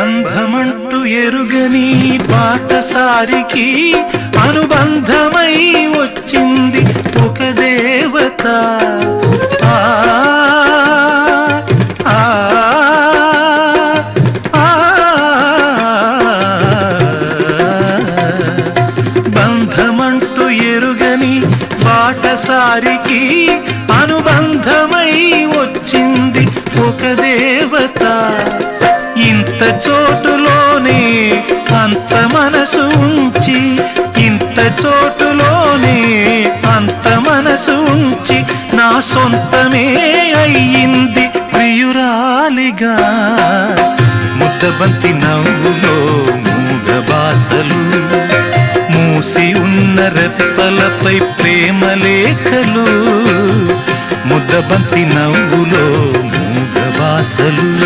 బంధమంటూ ఎరుగని బాటసారికి అనుబంధమై వచ్చింది ఒక దేవత. బంధమంటూ ఎరుగని బాటసారికి అనుబంధమై వచ్చింది ఒక దేవత. ఇంత చోటులోనే అంత మనసు ఉంచి, ఇంత చోటులోనే అంత మనసు ఉంచి నా సొంతమే అయ్యింది ప్రియురాలిగా. ముద్దబంతి నవ్వులో మూగ బాసలు, మూసి ఉన్న రెప్పలపై ప్రేమ లేఖలు. ముద్దబంతి నవ్వులో మూగ బాసలు.